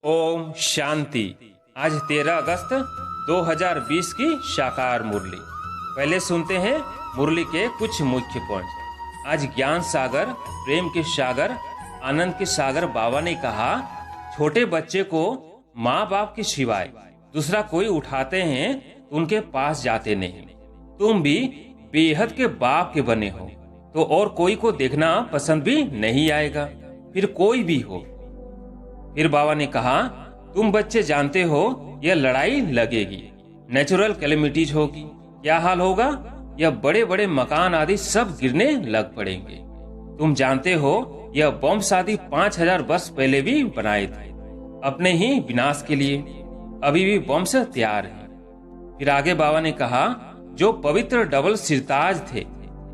ओम शांति। आज 13 अगस्त 2020 की शाकार मुरली। पहले सुनते हैं मुरली के कुछ मुख्य पॉइंट। आज ज्ञान सागर, प्रेम के सागर, आनंद के सागर बाबा ने कहा, छोटे बच्चे को माँ बाप के सिवाय दूसरा कोई उठाते हैं तो उनके पास जाते नहीं। तुम भी बेहद के बाप के बने हो तो और कोई को देखना पसंद भी नहीं आएगा, फिर कोई भी हो। फिर बाबा ने कहा, तुम बच्चे जानते हो यह लड़ाई लगेगी, नेचुरल कैलेमिटीज होगी। क्या हाल होगा? यह बड़े बड़े मकान आदि सब गिरने लग पड़ेंगे। तुम जानते हो यह बॉम्ब आदि 5000 वर्ष पहले भी बनाए थे अपने ही विनाश के लिए। अभी भी बॉम्ब से तैयार है। फिर आगे बाबा ने कहा, जो पवित्र डबल सिरताज थे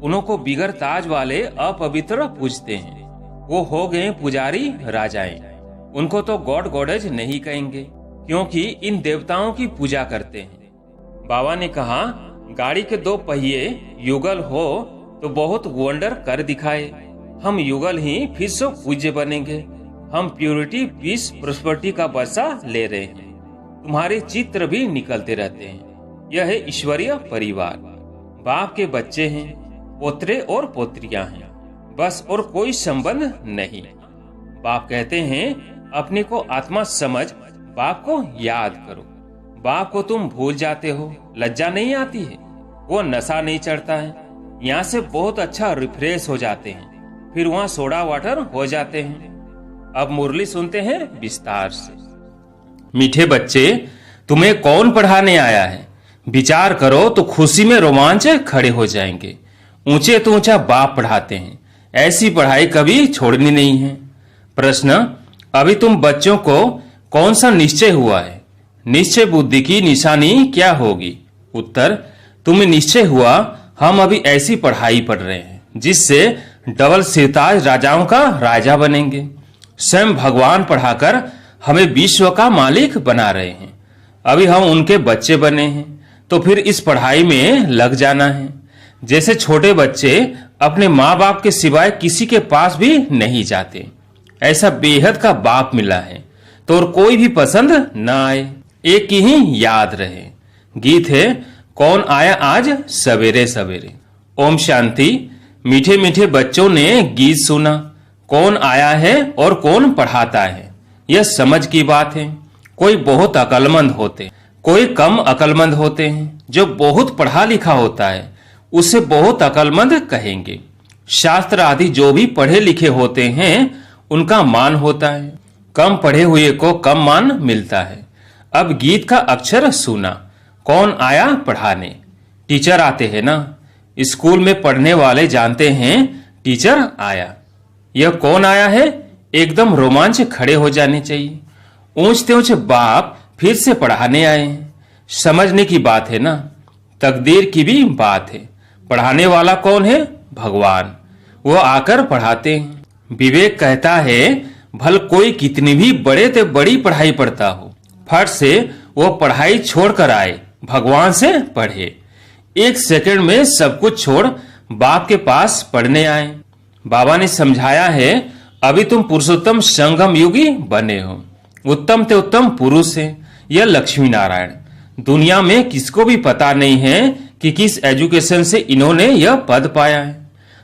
उन्हों को बिगर ताज वाले अपवित्र पूजते हैं। वो हो गए पुजारी राजाएं। उनको तो गॉड गॉडेज नहीं कहेंगे क्योंकि इन देवताओं की पूजा करते हैं। बाबा ने कहा, गाड़ी के 2 पहिए युगल हो तो बहुत वंडर कर दिखाए। हम युगल ही फिर से पूज्य बनेंगे। हम प्योरिटी, पीस, प्रोस्पेरिटी का बरसा ले रहे हैं। तुम्हारे चित्र भी निकलते रहते हैं। यह है ईश्वरीय परिवार। बाप के बच्चे हैं, पोतरे और पोत्रियां हैं, बस और कोई संबंध नहीं। बाप कहते हैं, अपने को आत्मा समझ बाप को याद करो। बाप को तुम भूल जाते हो, लज्जा नहीं आती है, वो नशा नहीं चढ़ता है। यहाँ से बहुत अच्छा रिफ्रेश हो जाते हैं, फिर वहाँ सोडा वाटर हो जाते हैं। अब मुरली सुनते हैं विस्तार से। मीठे बच्चे, तुम्हें कौन पढ़ाने आया है? विचार करो तो खुशी में रोमांच खड़े हो जाएंगे। ऊंचे तो ऊंचा बाप पढ़ाते हैं, ऐसी पढ़ाई कभी छोड़नी नहीं है। प्रश्न, अभी तुम बच्चों को कौन सा निश्चय हुआ है? निश्चय बुद्धि की निशानी क्या होगी? उत्तर, तुम्हें निश्चय हुआ हम अभी ऐसी पढ़ाई पढ़ रहे हैं जिससे डबल सिरताज राजाओं का राजा बनेंगे। स्वयं भगवान पढ़ाकर हमें विश्व का मालिक बना रहे हैं। अभी हम उनके बच्चे बने हैं तो फिर इस पढ़ाई में लग जाना है। जैसे छोटे बच्चे अपने माँ बाप के सिवाय किसी के पास भी नहीं जाते, ऐसा बेहद का बाप मिला है तो और कोई भी पसंद न आए, एक की ही याद रहे। गीत है, कौन आया आज सवेरे सवेरे। ओम शांति। मीठे मीठे बच्चों ने गीत सुना। कौन आया है और कौन पढ़ाता है, यह समझ की बात है। कोई बहुत अकलमंद होते, कोई कम अकलमंद होते हैं। जो बहुत पढ़ा लिखा होता है उसे बहुत अकलमंद कहेंगे। शास्त्र आदि जो भी पढ़े लिखे होते हैं उनका मान होता है, कम पढ़े हुए को कम मान मिलता है। अब गीत का अक्षर सुना। कौन आया पढ़ाने? टीचर आते हैं ना। स्कूल में पढ़ने वाले जानते हैं टीचर आया। यह कौन आया है? एकदम रोमांच खड़े हो जाने चाहिए। ऊंचते ऊंचे बाप फिर से पढ़ाने आए हैं। समझने की बात है ना, तकदीर की भी बात है। पढ़ाने वाला कौन है? भगवान। वो आकर पढ़ाते हैं। विवेक कहता है, भल कोई कितनी भी बड़े ते बड़ी पढ़ाई पढ़ता हो, फट से वो पढ़ाई छोड़कर आए, भगवान से पढ़े। 1 सेकंड में सब कुछ छोड़ बाप के पास पढ़ने आए। बाबा ने समझाया है, अभी तुम पुरुषोत्तम संगम युगी बने हो, उत्तम ते उत्तम पुरुष है। यह लक्ष्मी नारायण। दुनिया में किसको भी पता नहीं है कि किस एजुकेशन से इन्होंने यह पद पाया है।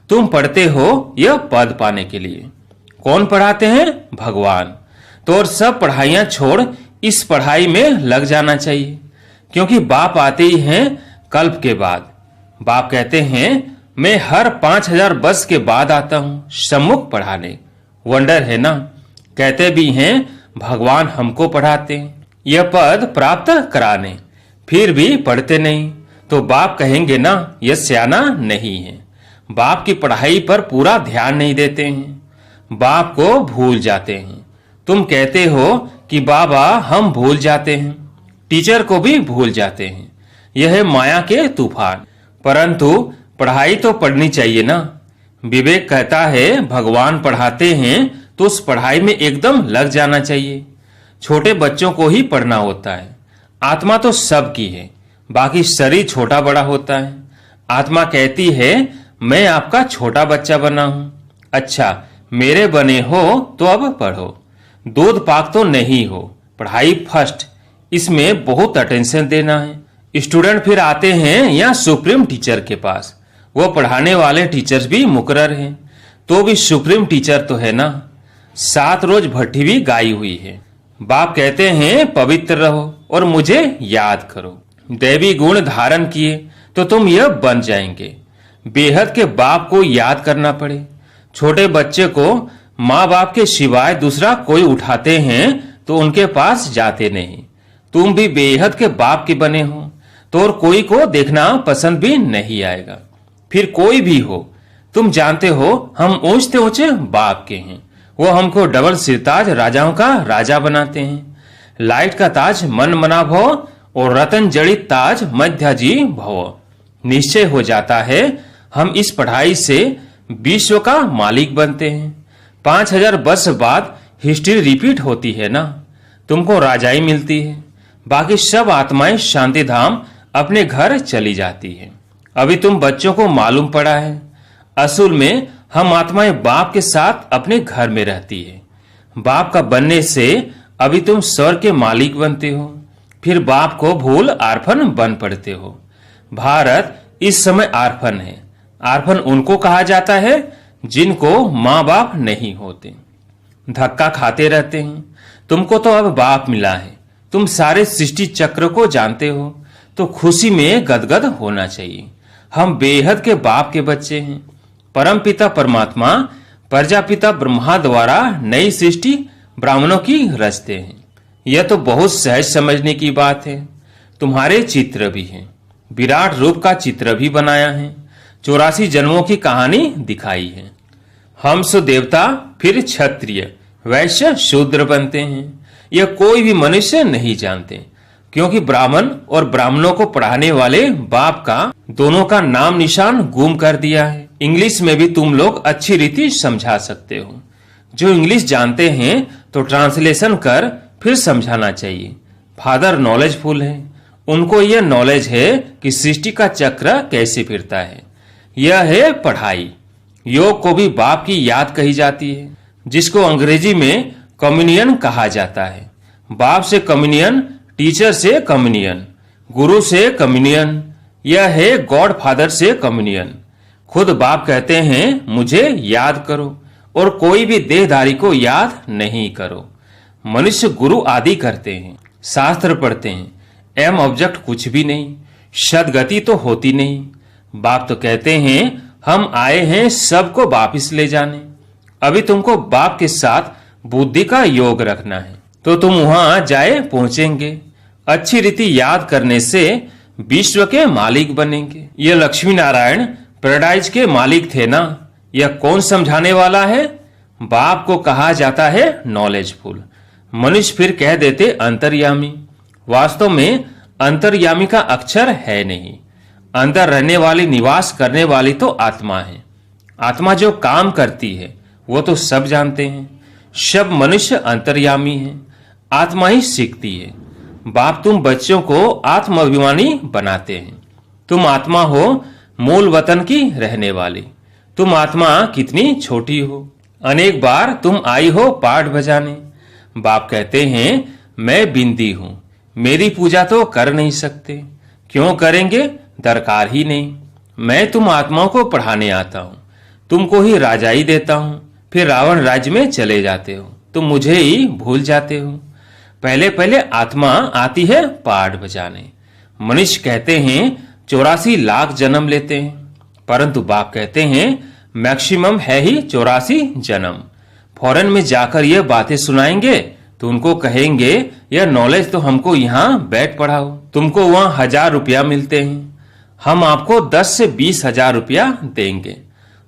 तुम पढ़ते हो यह पद पाने के लिए। कौन पढ़ाते हैं? भगवान। तो और सब पढ़ाइयां छोड़ इस पढ़ाई में लग जाना चाहिए, क्योंकि बाप आते ही हैं कल्प के बाद। बाप कहते हैं, मैं हर 5000 वर्ष के बाद आता हूं सम्मुख पढ़ाने। वंडर है ना। कहते भी हैं भगवान हमको पढ़ाते हैं यह पद प्राप्त कराने, फिर भी पढ़ते नहीं तो बाप कहेंगे ना यह सियाना नहीं है। बाप की पढ़ाई पर पूरा ध्यान नहीं देते हैं, बाप को भूल जाते हैं। तुम कहते हो कि बाबा हम भूल जाते हैं, टीचर को भी भूल जाते हैं। यह है माया के तूफान। परंतु पढ़ाई तो पढ़नी चाहिए ना। विवेक कहता है, भगवान पढ़ाते हैं तो उस पढ़ाई में एकदम लग जाना चाहिए। छोटे बच्चों को ही पढ़ना होता है। आत्मा तो सबकी है, बाकी शरीर छोटा बड़ा होता है। आत्मा कहती है, मैं आपका छोटा बच्चा बना हूं। अच्छा, मेरे बने हो तो अब पढ़ो। दूध पाक तो नहीं हो, पढ़ाई फर्स्ट, इसमें बहुत अटेंशन देना है। स्टूडेंट फिर आते हैं या सुप्रीम टीचर के पास, वो पढ़ाने वाले टीचर्स भी मुकर्रर हैं, तो भी सुप्रीम टीचर तो है ना। 7 रोज भट्टी भी गाई हुई है। बाप कहते हैं पवित्र रहो और मुझे याद करो। दैवी गुण धारण किए तो तुम यह बन जाएंगे। बेहद के बाप को याद करना पड़े। छोटे बच्चे को माँ बाप के सिवाय दूसरा कोई उठाते हैं तो उनके पास जाते नहीं। तुम भी बेहद के बाप के बने हो तो और कोई को देखना पसंद भी नहीं आएगा। फिर कोई भी हो, तुम जानते हो हम ऊंचे ऊंचे बाप के हैं। वो हमको डबल सिरताज राजाओं का राजा बनाते हैं। लाइट का ताज मन मना भव और रतन जड़ित ताज मध्याजी भव। निश्चय हो जाता है हम इस पढ़ाई से विश्व का मालिक बनते हैं। 5000 वर्ष बाद हिस्ट्री रिपीट होती है ना। तुमको राजाई मिलती है, बाकी सब आत्माएं शांति धाम अपने घर चली जाती है। अभी तुम बच्चों को मालूम पड़ा है, असूल में हम आत्माएं बाप के साथ अपने घर में रहती है। बाप का बनने से अभी तुम स्वर्ग के मालिक बनते हो, फिर बाप को भूल आर्फन बन पड़ते हो। भारत इस समय आर्फन है। आर्फन उनको कहा जाता है जिनको माँ बाप नहीं होते, धक्का खाते रहते हैं। तुमको तो अब बाप मिला है, तुम सारे सृष्टि चक्र को जानते हो, तो खुशी में गदगद होना चाहिए। हम बेहद के बाप के बच्चे हैं। परम पिता परमात्मा प्रजापिता ब्रह्मा द्वारा नई सृष्टि ब्राह्मणों की रचते हैं। यह तो बहुत सहज समझने की बात है। तुम्हारे चित्र भी हैं, विराट रूप का चित्र भी बनाया है, 84 जन्मों की कहानी दिखाई है। हम सो देवता फिर क्षत्रिय वैश्य शूद्र बनते हैं, यह कोई भी मनुष्य नहीं जानते, क्योंकि ब्राह्मण और ब्राह्मणों को पढ़ाने वाले बाप का दोनों का नाम निशान गुम कर दिया है। इंग्लिश में भी तुम लोग अच्छी रीति समझा सकते हो। जो इंग्लिश जानते हैं तो ट्रांसलेशन कर फिर समझाना चाहिए। फादर नॉलेजफुल है, उनको यह नॉलेज है कि सृष्टि का चक्र कैसे फिरता है। यह है पढ़ाई। योग को भी बाप की याद कही जाती है, जिसको अंग्रेजी में कम्युनियन कहा जाता है। बाप से कम्युनियन, टीचर से कम्युनियन, गुरु से कम्युनियन, यह है गॉड फादर से कम्युनियन। खुद बाप कहते हैं मुझे याद करो और कोई भी देहधारी को याद नहीं करो। मनुष्य गुरु आदि करते हैं, शास्त्र पढ़ते हैं, एम ऑब्जेक्ट कुछ भी नहीं, सदगति तो होती नहीं। बाप तो कहते हैं हम आए हैं सबको वापिस ले जाने। अभी तुमको बाप के साथ बुद्धि का योग रखना है, तो तुम वहां जाए पहुंचेंगे। अच्छी रीति याद करने से विश्व के मालिक बनेंगे। ये लक्ष्मी नारायण पैराडाइज के मालिक थे ना। यह कौन समझाने वाला है? बाप को कहा जाता है नॉलेजफुल। मनुष्य फिर कह देते अंतर्यामी। वास्तव में अंतर्यामी का अक्षर है नहीं। अंदर रहने वाली, निवास करने वाली तो आत्मा है। आत्मा जो काम करती है वो तो सब जानते हैं। सब मनुष्य अंतर्यामी है, आत्मा ही सीखती है। बाप तुम बच्चों को आत्माभिमानी बनाते हैं। तुम आत्मा हो, मूल वतन की रहने वाली। तुम आत्मा कितनी छोटी हो। अनेक बार तुम आई हो पाठ बजाने। बाप कहते हैं मैं बिंदी हूं, मेरी पूजा तो कर नहीं सकते। क्यों करेंगे? दरकार ही नहीं। मैं तुम आत्माओं को पढ़ाने आता हूं, तुमको ही राजाई देता हूं, फिर रावण राज्य में चले जाते हो, तुम मुझे ही भूल जाते हो। पहले पहले आत्मा आती है पाठ बजाने। मनुष्य कहते हैं 84 लाख जन्म लेते हैं, परंतु बाप कहते हैं मैक्सिमम है ही 84 जन्म। फॉरेन में जाकर ये बातें सुनाएंगे तो उनको कहेंगे यह नॉलेज तो हमको यहाँ बैठ पढ़ाओ। तुमको वहाँ 1000 रुपया मिलते हैं, हम आपको 10 से 20 हजार रुपया देंगे।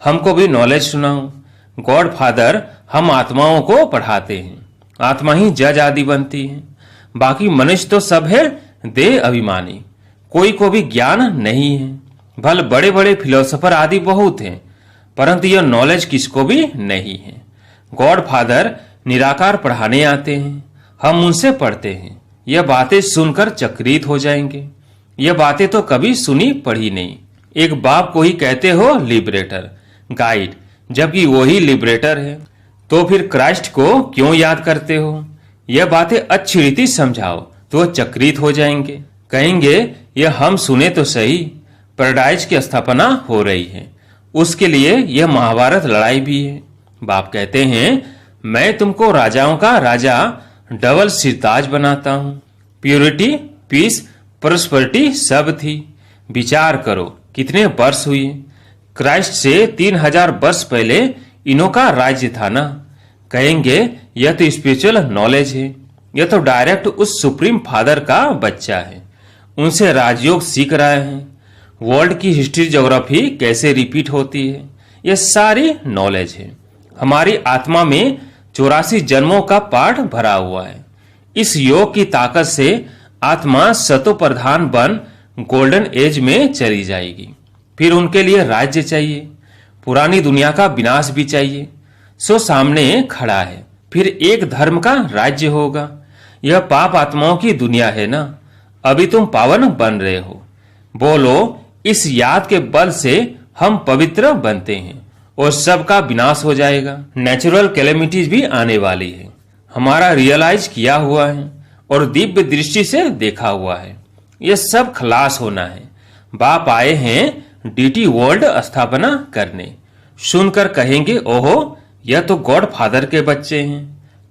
हमको भी नॉलेज सुनाओ। गॉड फादर हम आत्माओं को पढ़ाते हैं, आत्मा ही जज आदि बनती है। बाकी मनुष्य तो सब है देह अभिमानी, कोई को भी ज्ञान नहीं है। भल बड़े बड़े फिलोसोफर आदि बहुत हैं, परंतु यह नॉलेज किसको भी नहीं है। गॉड फादर निराकार पढ़ाने आते हैं, हम उनसे पढ़ते हैं। यह बातें सुनकर चकित हो जाएंगे। यह बातें तो कभी सुनी पढ़ी नहीं। एक बाप को ही कहते हो लिबरेटर, गाइड, जबकि वही लिबरेटर है। तो फिर क्राइस्ट को क्यों याद करते हो? यह बातें अच्छी रीति समझाओ तो चकित हो जाएंगे। कहेंगे यह हम सुने तो सही, पैराडाइज की स्थापना हो रही है, उसके लिए यह महाभारत लड़ाई भी है। बाप कहते हैं मैं तुमको राजाओं का राजा डबल सिरताज बनाता हूँ। प्योरिटी, पीस, प्रोस्पेरिटी सब थी। विचार करो कितने वर्ष हुए। क्राइस्ट से 3000 वर्ष पहले इन्हों का राज्य था ना। कहेंगे यह तो स्पिरिचुअल नॉलेज है, यह तो डायरेक्ट उस सुप्रीम फादर का बच्चा है, उनसे राजयोग सीख रहे हैं। वर्ल्ड की हिस्ट्री, ज्योग्राफी कैसे रिपीट होती है, यह सारी नॉलेज है। हमारी आत्मा में 84 जन्मों का पाठ भरा हुआ है। इस योग की ताकत से आत्मा सतो प्रधान बन गोल्डन एज में चली जाएगी। फिर उनके लिए राज्य चाहिए, पुरानी दुनिया का विनाश भी चाहिए। सो सामने खड़ा है, फिर एक धर्म का राज्य होगा। यह पाप आत्माओं की दुनिया है ना। अभी तुम पावन बन रहे हो। बोलो इस याद के बल से हम पवित्र बनते हैं और सबका विनाश हो जाएगा। नेचुरल कैलेमिटीज भी आने वाली है, हमारा रियलाइज किया हुआ है और दिव्य दृष्टि से देखा हुआ है। यह सब खलास होना है। बाप आए हैं डीटी वर्ल्ड स्थापना करने। सुनकर कहेंगे ओहो यह तो गॉड फादर के बच्चे हैं।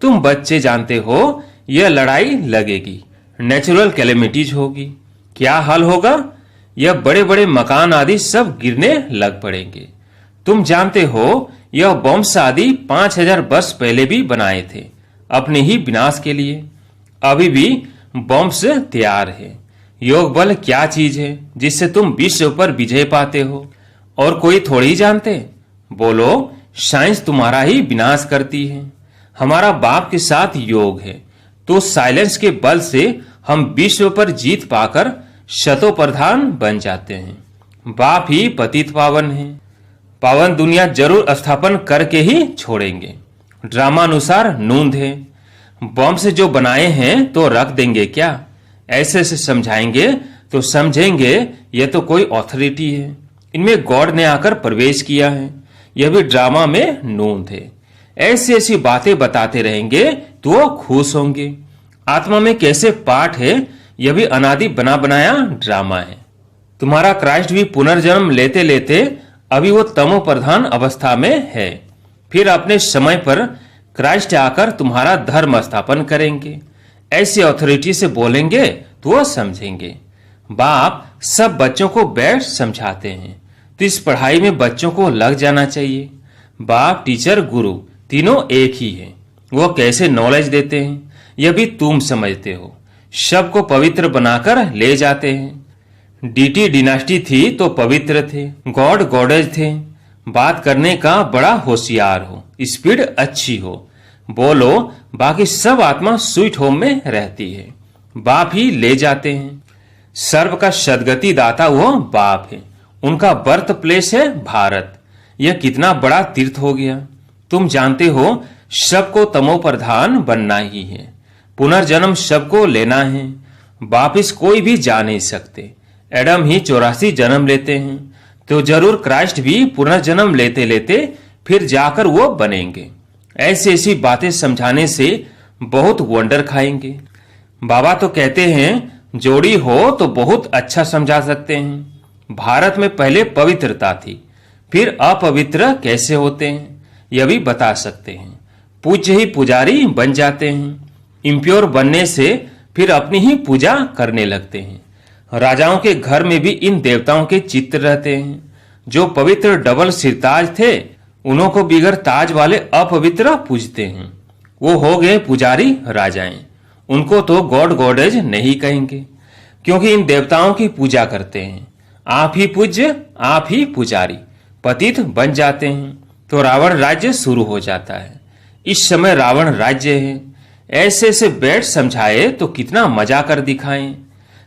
तुम बच्चे जानते हो यह लड़ाई लगेगी, नेचुरल कैलेमिटीज होगी। क्या हाल होगा? यह बड़े बड़े मकान आदि सब गिरने लग पड़ेंगे। तुम जानते हो यह बॉम्ब्स आदि 5000 वर्ष पहले भी बनाए थे अपने ही विनाश के लिए। अभी भी बॉम्ब्स तैयार है। योग बल क्या चीज है जिससे तुम विश्व पर विजय पाते हो और कोई थोड़ी जानते? बोलो साइंस तुम्हारा ही विनाश करती है। हमारा बाप के साथ योग है तो साइलेंस के बल से हम विश्व पर जीत पाकर शतो प्रधान बन जाते हैं। बाप ही पतित पावन है। पावन दुनिया जरूर स्थापन करके ही छोड़ेंगे। ड्रामा अनुसार नूंद है। बम से जो बनाए हैं तो रख देंगे क्या? ऐसे से समझाएंगे तो समझेंगे यह तो कोई ऑथोरिटी है, इनमें गॉड ने आकर प्रवेश किया है। यह भी ड्रामा में नूंद है। ऐसी ऐसी बातें बताते रहेंगे तो वो खुश होंगे। आत्मा में कैसे पाठ है यह भी अनादि बना बनाया ड्रामा है। तुम्हारा क्राइस्ट भी पुनर्जन्म लेते लेते अभी वो तमो प्रधान अवस्था में है। फिर अपने समय पर क्राइस्ट आकर तुम्हारा धर्म स्थापन करेंगे। ऐसी अथॉरिटी से बोलेंगे तो वो समझेंगे। बाप सब बच्चों को बैठ समझाते हैं तो इस पढ़ाई में बच्चों को लग जाना चाहिए। बाप, टीचर, गुरु तीनों एक ही है। वो कैसे नॉलेज देते हैं यह भी तुम समझते हो। सबको पवित्र बनाकर ले जाते हैं। डीटी डिनास्टी थी तो पवित्र थे, गॉड गॉडेज थे। बात करने का बड़ा होशियार हो, स्पीड अच्छी हो। बोलो बाकी सब आत्मा स्वीट होम में रहती है। बाप ही ले जाते हैं। सर्व का सदगति दाता वो बाप है। उनका बर्थ प्लेस है भारत। यह कितना बड़ा तीर्थ हो गया। तुम जानते हो सबको तमो प्रधान बनना ही है। पुनर्जन्म सबको लेना है। वापिस कोई भी जा नहीं सकते। एडम ही 84 जन्म लेते हैं तो जरूर क्राइस्ट भी पुनर्जन्म लेते लेते फिर जाकर वो बनेंगे। ऐसी ऐसी बातें समझाने से बहुत वंडर खाएंगे। बाबा तो कहते हैं जोड़ी हो तो बहुत अच्छा समझा सकते हैं। भारत में पहले पवित्रता थी, फिर अपवित्र कैसे होते हैं यह भी बता सकते हैं। पूज्य ही पुजारी बन जाते हैं। इम्प्योर बनने से फिर अपनी ही पूजा करने लगते हैं। राजाओं के घर में भी इन देवताओं के चित्र रहते हैं। जो पवित्र डबल सिरताज थे उन्हों को बिगर ताज वाले अपवित्र पूजते हैं। वो हो गए पुजारी राजाएं। उनको तो गॉड गॉडेज नहीं कहेंगे क्योंकि इन देवताओं की पूजा करते हैं। आप ही पूज्य, आप ही पुजारी, पतित बन जाते हैं तो रावण राज्य शुरू हो जाता है। इस समय रावण राज्य है। ऐसे ऐसे बैठ समझाए तो कितना मजा कर दिखाएं।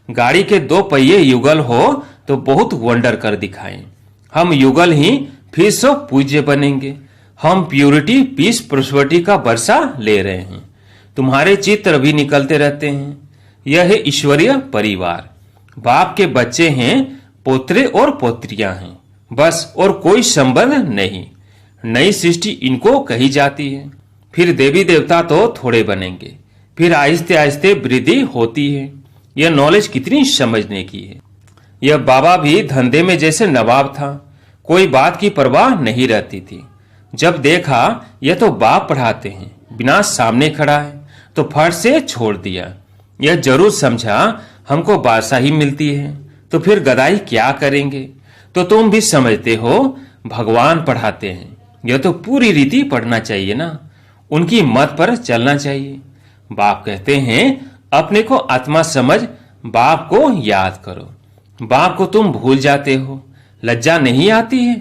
गाड़ी के 2 पहिए युगल हो तो बहुत वंडर कर दिखाएं। हम युगल ही फिर सो पूज्य बनेंगे। हम प्यूरिटी, पीस, प्रोस्पेरिटी का वर्षा ले रहे हैं। तुम्हारे चित्र भी निकलते रहते हैं। यह है ईश्वरीय परिवार। बाप के बच्चे हैं, पोत्रे और पोत्रियां हैं बस, और कोई संबंध नहीं। नई सृष्टि इनको कही जाती है। फिर देवी देवता तो थोड़े बनेंगे, फिर आहिस्ते आहिस्ते वृद्धि होती है। यह नॉलेज कितनी समझने की है। यह बाबा भी धंधे में जैसे नवाब था, कोई बात की परवाह नहीं रहती थी। जब देखा यह तो बाप पढ़ाते हैं, बिना सामने खड़ा है, तो फट से छोड़ दिया। यह जरूर समझा हमको बादशाही मिलती है, तो फिर गदाई क्या करेंगे। तो तुम भी समझते हो भगवान पढ़ाते हैं, यह तो पूरी रीति पढ़ना चाहिए ना, उनकी मत पर चलना चाहिए। बाप कहते हैं अपने को आत्मा समझ बाप को याद करो। बाप को तुम भूल जाते हो, लज्जा नहीं आती है,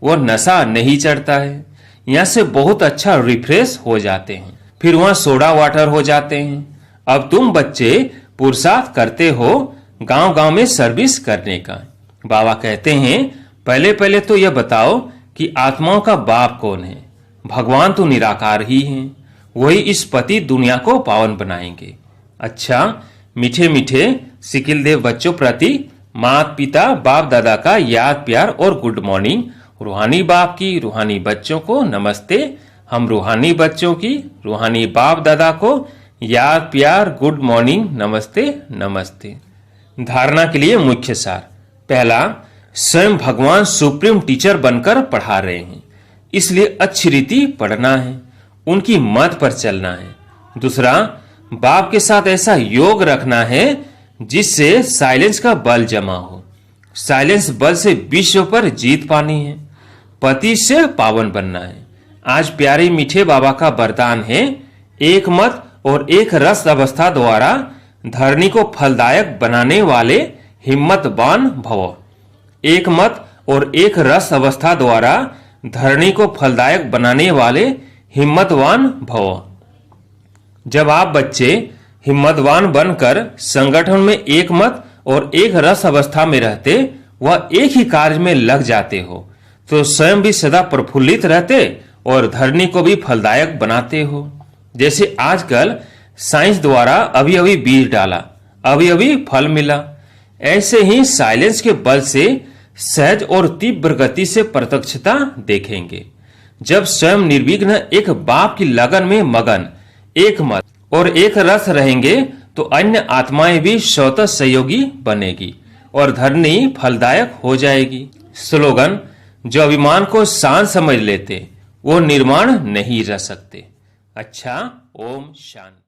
वो नशा नहीं चढ़ता है। यहाँ से बहुत अच्छा रिफ्रेश हो जाते हैं, फिर वहां सोडा वाटर हो जाते हैं। अब तुम बच्चे पुरुषार्थ करते हो गांव गांव में सर्विस करने का। बाबा कहते हैं पहले पहले तो यह बताओ कि आत्माओं का बाप कौन है। भगवान तो निराकार ही हैं, वही इस पति दुनिया को पावन बनाएंगे। अच्छा, मीठे मीठे सिकिलदेव बच्चों प्रति माता पिता बाप दादा का याद प्यार और गुड मॉर्निंग। रूहानी बाप की रूहानी बच्चों को नमस्ते। हम रूहानी बच्चों की रूहानी बाप दादा को याद प्यार गुड मॉर्निंग नमस्ते नमस्ते। धारणा के लिए मुख्य सार। पहला, स्वयं भगवान सुप्रीम टीचर बनकर पढ़ा रहे हैं, इसलिए अच्छी रीति पढ़ना है, उनकी मत पर चलना है। दूसरा, बाप के साथ ऐसा योग रखना है जिससे साइलेंस का बल जमा हो। साइलेंस बल से विश्व पर जीत पानी है, पति से पावन बनना है। आज प्यारे मीठे बाबा का वरदान है, एक मत और एक रस अवस्था द्वारा धरनी को फलदायक बनाने वाले हिम्मतवान भव। एक मत और एक रस अवस्था द्वारा धरनी को फलदायक बनाने वाले हिम्मतवान भव। जब आप बच्चे हिम्मतवान बनकर संगठन में एक मत और एक रस अवस्था में रहते, वह एक ही कार्य में लग जाते हो, तो स्वयं भी सदा प्रफुल्लित रहते और धरनी को भी फलदायक बनाते हो। जैसे आजकल साइंस द्वारा अभी अभी बीज डाला, अभी अभी फल मिला, ऐसे ही साइलेंस के बल से सहज और तीव्र गति से प्रत्यक्षता देखेंगे। जब स्वयं निर्विघ्न एक बाप की लगन में मगन, एक मत और एक रस रहेंगे, तो अन्य आत्माएं भी स्वतः सहयोगी बनेगी और धरनी फलदायक हो जाएगी। स्लोगन, जो अभिमान को शांत समझ लेते वो निर्माण नहीं रह सकते। अच्छा, ओम शांति।